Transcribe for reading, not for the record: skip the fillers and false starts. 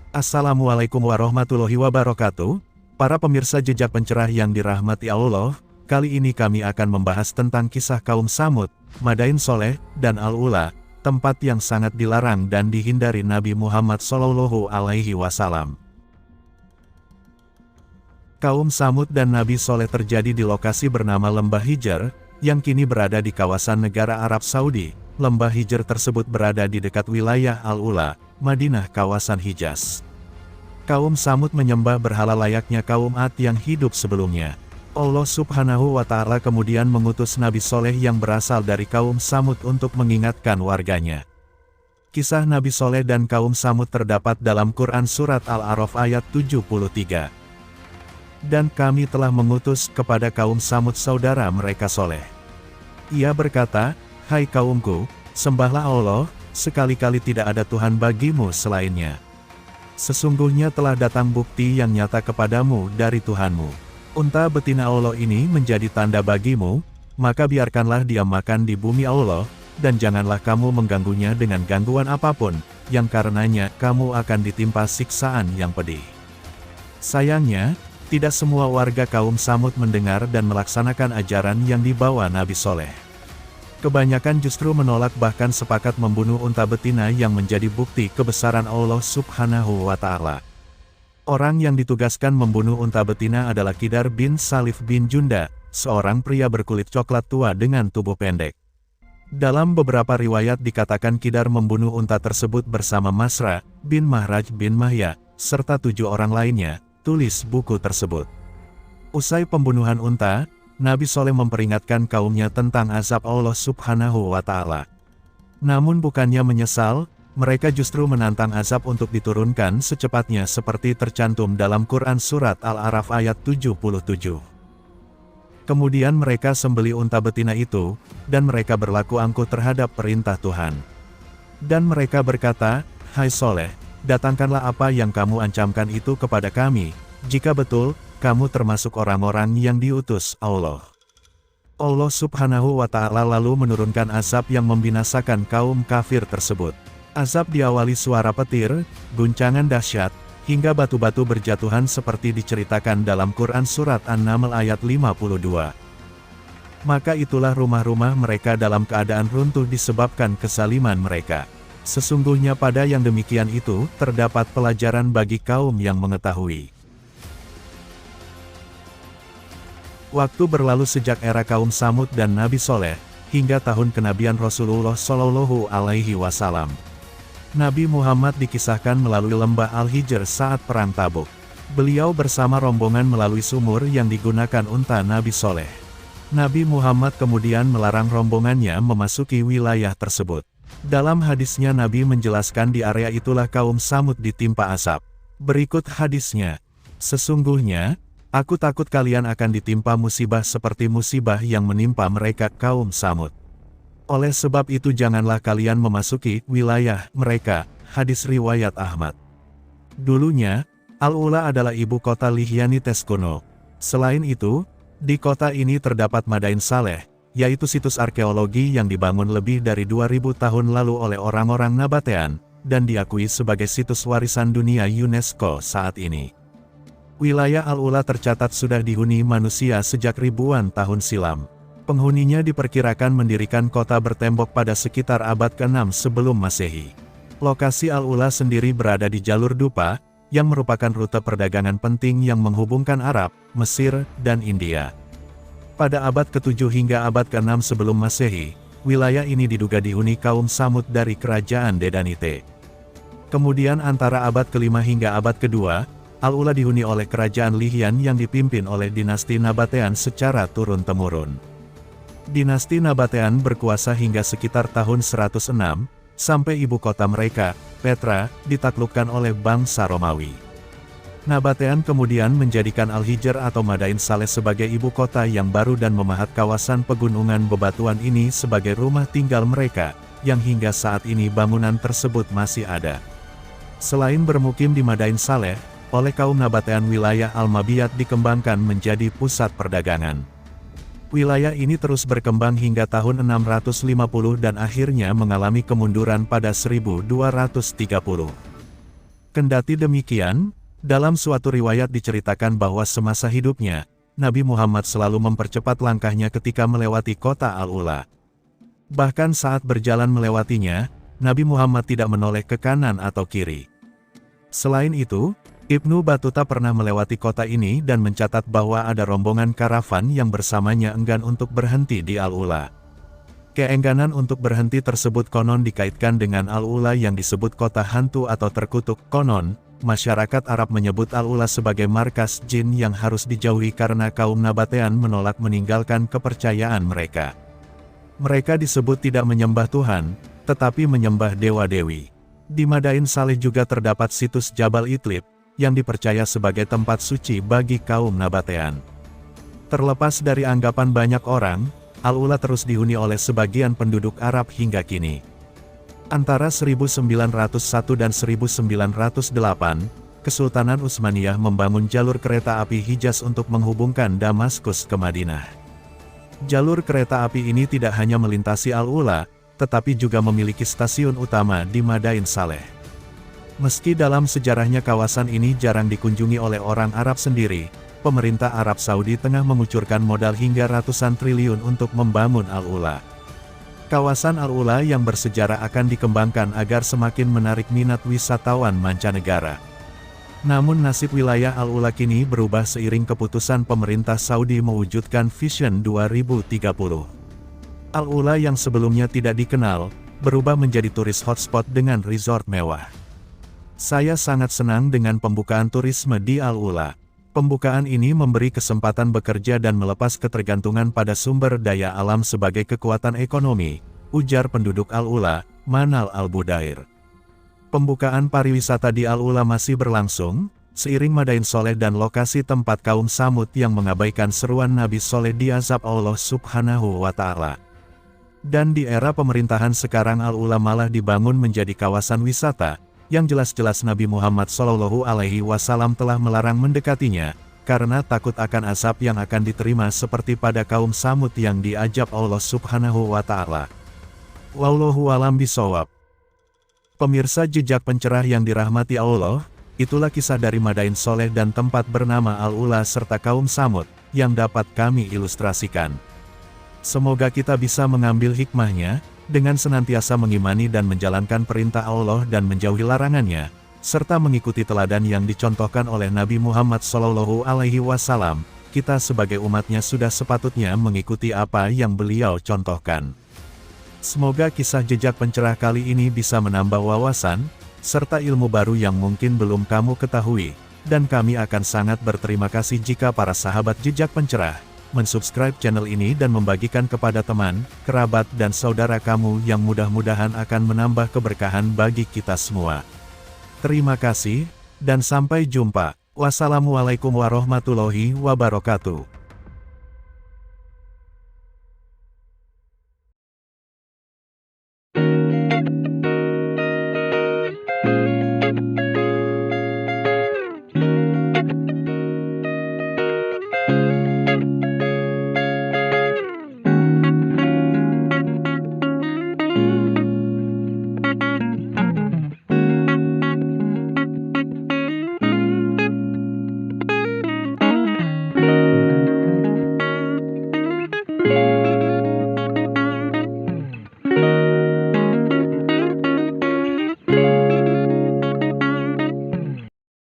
Assalamualaikum warahmatullahi wabarakatuh. Para pemirsa jejak pencerah yang dirahmati Allah, kali ini kami akan membahas tentang kisah kaum Tsamud, Madain Soleh, dan Al-Ula, tempat yang sangat dilarang dan dihindari Nabi Muhammad SAW. Kaum Tsamud dan Nabi Soleh terjadi di lokasi bernama Lembah Hijr, yang kini berada di kawasan negara Arab Saudi. Lembah Hijr tersebut berada di dekat wilayah Al-Ula, Madinah kawasan Hijaz. Kaum Tsamud menyembah berhala layaknya kaum Ad yang hidup sebelumnya. Allah Subhanahu wa Ta'ala kemudian mengutus Nabi Soleh yang berasal dari kaum Tsamud untuk mengingatkan warganya. Kisah Nabi Soleh dan kaum Tsamud terdapat dalam Quran Surat Al-A'raf ayat 73. Dan kami telah mengutus kepada kaum Tsamud saudara mereka Soleh. Ia berkata, "Hai kaumku, sembahlah Allah, sekali-kali tidak ada Tuhan bagimu selainnya. Sesungguhnya telah datang bukti yang nyata kepadamu dari Tuhanmu. Unta betina Allah ini menjadi tanda bagimu, maka biarkanlah dia makan di bumi Allah, dan janganlah kamu mengganggunya dengan gangguan apapun, yang karenanya kamu akan ditimpa siksaan yang pedih." Sayangnya, tidak semua warga kaum Tsamud mendengar dan melaksanakan ajaran yang dibawa Nabi Soleh. Kebanyakan justru menolak bahkan sepakat membunuh unta betina yang menjadi bukti kebesaran Allah Subhanahu wa Ta'ala. Orang yang ditugaskan membunuh unta betina adalah Kidar bin Salif bin Junda, seorang pria berkulit coklat tua dengan tubuh pendek. Dalam beberapa riwayat dikatakan Kidar membunuh unta tersebut bersama Masra bin Mahraj bin Mahya, serta 7 orang lainnya, tulis buku tersebut. Usai pembunuhan unta, Nabi Soleh memperingatkan kaumnya tentang azab Allah Subhanahu wa Ta'ala. Namun bukannya menyesal, mereka justru menantang azab untuk diturunkan secepatnya seperti tercantum dalam Quran Surat Al-A'raf ayat 77. Kemudian mereka sembeli unta betina itu, dan mereka berlaku angkuh terhadap perintah Tuhan. Dan mereka berkata, "Hai Soleh, datangkanlah apa yang kamu ancamkan itu kepada kami, jika betul, kamu termasuk orang-orang yang diutus Allah." Allah Subhanahu wa Ta'ala lalu menurunkan azab yang membinasakan kaum kafir tersebut. Azab diawali suara petir, guncangan dahsyat, hingga batu-batu berjatuhan seperti diceritakan dalam Quran Surat An-Naml ayat 52. Maka itulah rumah-rumah mereka dalam keadaan runtuh disebabkan kezaliman mereka. Sesungguhnya pada yang demikian itu, terdapat pelajaran bagi kaum yang mengetahui. Waktu berlalu sejak era kaum Tsamud dan Nabi Soleh, hingga tahun kenabian Rasulullah Shallallahu Alaihi Wasallam. Nabi Muhammad dikisahkan melalui lembah Al-Hijr saat perang Tabuk. Beliau bersama rombongan melalui sumur yang digunakan unta Nabi Soleh. Nabi Muhammad kemudian melarang rombongannya memasuki wilayah tersebut. Dalam hadisnya Nabi menjelaskan di area itulah kaum Tsamud ditimpa azab. Berikut hadisnya, "Sesungguhnya, aku takut kalian akan ditimpa musibah seperti musibah yang menimpa mereka kaum Tsamud. Oleh sebab itu janganlah kalian memasuki wilayah mereka." Hadis riwayat Ahmad. Dulunya, Al-Ula adalah ibu kota Lihyanites kuno. Selain itu, di kota ini terdapat Madain Saleh, yaitu situs arkeologi yang dibangun lebih dari 2000 tahun lalu oleh orang-orang Nabatean, dan diakui sebagai situs warisan dunia UNESCO saat ini. Wilayah Al-Ula tercatat sudah dihuni manusia sejak ribuan tahun silam. Penghuninya diperkirakan mendirikan kota bertembok pada sekitar abad ke-6 sebelum Masehi. Lokasi Al-Ula sendiri berada di jalur Dupa, yang merupakan rute perdagangan penting yang menghubungkan Arab, Mesir, dan India. Pada abad ke-7 hingga abad ke-6 sebelum Masehi, wilayah ini diduga dihuni kaum Tsamud dari kerajaan Dedanite. Kemudian antara abad ke-5 hingga abad ke-2, Al-Ula dihuni oleh kerajaan Lihyan yang dipimpin oleh dinasti Nabatean secara turun-temurun. Dinasti Nabatean berkuasa hingga sekitar tahun 106, sampai ibu kota mereka, Petra, ditaklukkan oleh bangsa Romawi. Nabatean kemudian menjadikan Al-Hijr atau Madain Saleh sebagai ibu kota yang baru dan memahat kawasan pegunungan bebatuan ini sebagai rumah tinggal mereka, yang hingga saat ini bangunan tersebut masih ada. Selain bermukim di Madain Saleh, oleh kaum Nabatean wilayah Al-Mabiyat dikembangkan menjadi pusat perdagangan. Wilayah ini terus berkembang hingga tahun 650 dan akhirnya mengalami kemunduran pada 1230. Kendati demikian, dalam suatu riwayat diceritakan bahwa semasa hidupnya, Nabi Muhammad selalu mempercepat langkahnya ketika melewati kota Al-Ula. Bahkan saat berjalan melewatinya, Nabi Muhammad tidak menoleh ke kanan atau kiri. Selain itu, Ibnu Battuta pernah melewati kota ini dan mencatat bahwa ada rombongan karavan yang bersamanya enggan untuk berhenti di Al-Ula. Keengganan untuk berhenti tersebut konon dikaitkan dengan Al-Ula yang disebut kota hantu atau terkutuk. Konon, masyarakat Arab menyebut Al-Ula sebagai markas jin yang harus dijauhi karena kaum Nabatean menolak meninggalkan kepercayaan mereka. Mereka disebut tidak menyembah Tuhan, tetapi menyembah dewa-dewi. Di Madain Saleh juga terdapat situs Jabal Itlib, yang dipercaya sebagai tempat suci bagi kaum Nabatean. Terlepas dari anggapan banyak orang, Al-Ula terus dihuni oleh sebagian penduduk Arab hingga kini. Antara 1901 dan 1908, Kesultanan Utsmaniyah membangun jalur kereta api Hijaz untuk menghubungkan Damaskus ke Madinah. Jalur kereta api ini tidak hanya melintasi Al-Ula, tetapi juga memiliki stasiun utama di Madain Saleh. Meski dalam sejarahnya kawasan ini jarang dikunjungi oleh orang Arab sendiri, pemerintah Arab Saudi tengah mengucurkan modal hingga ratusan triliun untuk membangun Al-Ula. Kawasan Al-Ula yang bersejarah akan dikembangkan agar semakin menarik minat wisatawan mancanegara. Namun nasib wilayah Al-Ula kini berubah seiring keputusan pemerintah Saudi mewujudkan Vision 2030. Al-Ula yang sebelumnya tidak dikenal, berubah menjadi turis hotspot dengan resort mewah. Saya sangat senang dengan pembukaan turisme di Al-Ula. Pembukaan ini memberi kesempatan bekerja dan melepas ketergantungan pada sumber daya alam sebagai kekuatan ekonomi, ujar penduduk Al-Ula, Manal Al-Budair. Pembukaan pariwisata di Al-Ula masih berlangsung, seiring Madain Soleh dan lokasi tempat kaum Samud yang mengabaikan seruan Nabi Soleh diazab Allah Subhanahu wa Ta'ala. Dan di era pemerintahan sekarang Al-Ula malah dibangun menjadi kawasan wisata, yang jelas-jelas Nabi Muhammad SAW telah melarang mendekatinya, karena takut akan azab yang akan diterima seperti pada kaum Samud yang diazab Allah Subhanahu wa Ta'ala. Wallahu a'lam bishawab. Pemirsa jejak pencerah yang dirahmati Allah, itulah kisah dari Madain Soleh dan tempat bernama Al-Ula serta kaum Samud, yang dapat kami ilustrasikan. Semoga kita bisa mengambil hikmahnya, dengan senantiasa mengimani dan menjalankan perintah Allah dan menjauhi larangannya, serta mengikuti teladan yang dicontohkan oleh Nabi Muhammad SAW, kita sebagai umatnya sudah sepatutnya mengikuti apa yang beliau contohkan. Semoga kisah jejak pencerah kali ini bisa menambah wawasan, serta ilmu baru yang mungkin belum kamu ketahui, dan kami akan sangat berterima kasih jika para sahabat jejak pencerah mensubscribe channel ini dan membagikan kepada teman, kerabat dan saudara kamu yang mudah-mudahan akan menambah keberkahan bagi kita semua. Terima kasih, dan sampai jumpa. Wassalamualaikum warahmatullahi wabarakatuh.